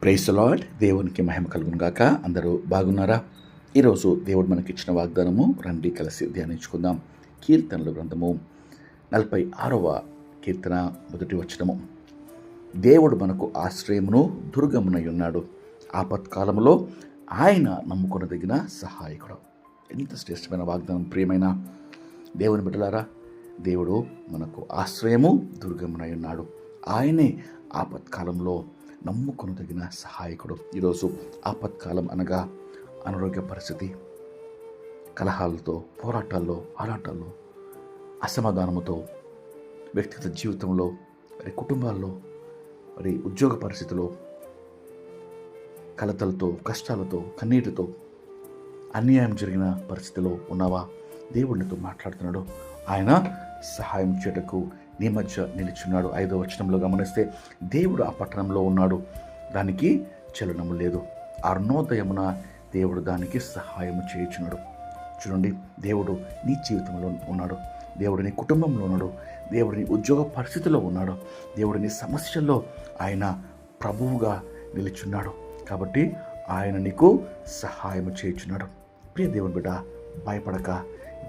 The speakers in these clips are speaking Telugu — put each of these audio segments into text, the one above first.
Praise the lord. దేవునికి మహిమ కలుగును గాక. అందరూ బాగున్నారా? ఈరోజు దేవుడు మనకిచ్చిన వాగ్దానము రండి కలిసి ధ్యానించుకుందాం. కీర్తనల గ్రంథము 46వ కీర్తన 1వ వచనము. దేవుడు మనకు ఆశ్రయమును దుర్గమునై ఉన్నాడు, ఆపత్కాలములో ఆయన నమ్ముకొనదగిన సహాయకుడు. ఎంత శ్రేష్టమైన వాగ్దానం ప్రియమైన దేవుని బిడ్డలారా. దేవుడు మనకు ఆశ్రయము దుర్గమునై ఉన్నాడు, ఆయనే ఆపత్కాలంలో నమ్ముకొనదగిన సహాయకుడు. ఈరోజు ఆపత్కాలం అనగా అనారోగ్య పరిస్థితి, కలహాలతో, పోరాటాల్లో, ఆరాటాల్లో, అసమాధానముతో, వ్యక్తిగత జీవితంలో, మరి కుటుంబాల్లో, మరి ఉద్యోగ పరిస్థితిలో, కలతలతో, కష్టాలతో, కన్నీటితో, అన్యాయం జరిగిన పరిస్థితిలో ఉన్నావా? దేవుడితో మాట్లాడుతున్నాడు. ఆయన సహాయం చేయటకు నీ మధ్య నిలిచున్నాడు. 5వ వచనంలో గమనిస్తే, దేవుడు ఆ పట్టణంలో ఉన్నాడు, దానికి చలనము లేదు. అరుణోదయమున దేవుడు దానికి సహాయము చేయుచున్నాడు. చూడండి, దేవుడు నీ జీవితంలో ఉన్నాడు, దేవుడు నీ కుటుంబంలో ఉన్నాడు, దేవుడు నీ ఉద్యోగ పరిస్థితిలో ఉన్నాడు, దేవుడు నీ సమస్యల్లో ఆయన ప్రభువుగా నిలుచున్నాడు. కాబట్టి ఆయన నీకు సహాయము చేయుచున్నాడు. ప్రియ దేవుని బిడ్డ, భయపడక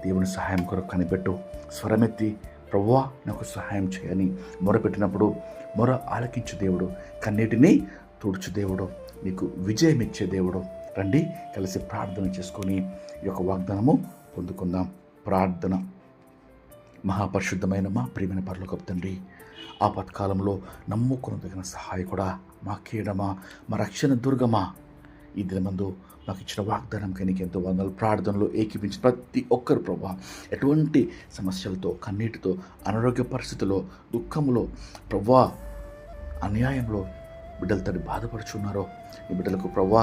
దేవుని సహాయం కొరకు కనిపెట్టు. స్వరమెత్తి ప్రభువా నాకు సహాయం చేయని మొరపెట్టినప్పుడు మొర ఆలకించు దేవుడు, కన్నీటిని తుడుచు దేవుడు, నీకు విజయం ఇచ్చే దేవుడు. రండి కలిసి ప్రార్థన చేసుకొని ఈ యొక్క వాగ్దానము పొందుకుందాం. ప్రార్థన. మహాపరిశుద్ధమైన మా ప్రియమైన పరలోకపు తండ్రి, ఆపత్కాలంలో నమ్ముకొనదగిన సహాయకుడా, మా కీడమా, మా రక్షణ దుర్గమా, ఈ దినమందు మాకు ఇచ్చిన వాగ్దానంకి నీకు ఎంతో వందలు. ప్రార్థనలో ఏకీపించిన ప్రతి ఒక్కరు ప్రభా, ఎటువంటి సమస్యలతో, కన్నీటితో, అనారోగ్య పరిస్థితుల్లో, దుఃఖంలో ప్రభా, అన్యాయంలో బిడ్డలు తను బాధపడుచున్నారో ఈ బిడ్డలకు ప్రభా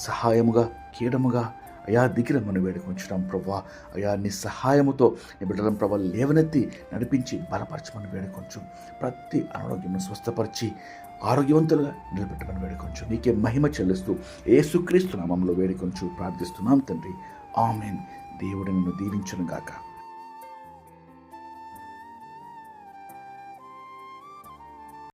సహాయముగా, కీడముగా అయా దిగిరమ్మని వేడుకొంచున్నాం ప్రభా. అయా నీ సహాయముతో నీ బిడ్డలను ప్రభా లేవనెత్తి నడిపించి బలపరచమని వేడుకొంచు. ప్రతి అనారోగ్యమును స్వస్థపరిచి ఆరోగ్యవంతులుగా నిలబెట్టమని వేడుకొంచు. నీకే మహిమ చెల్లిస్తూ యేసుక్రీస్తు నామములో వేడుకొంచు ప్రార్థిస్తున్నాం తండ్రి. ఆమేన్. దేవుడు నిన్ను దీవించును గాక.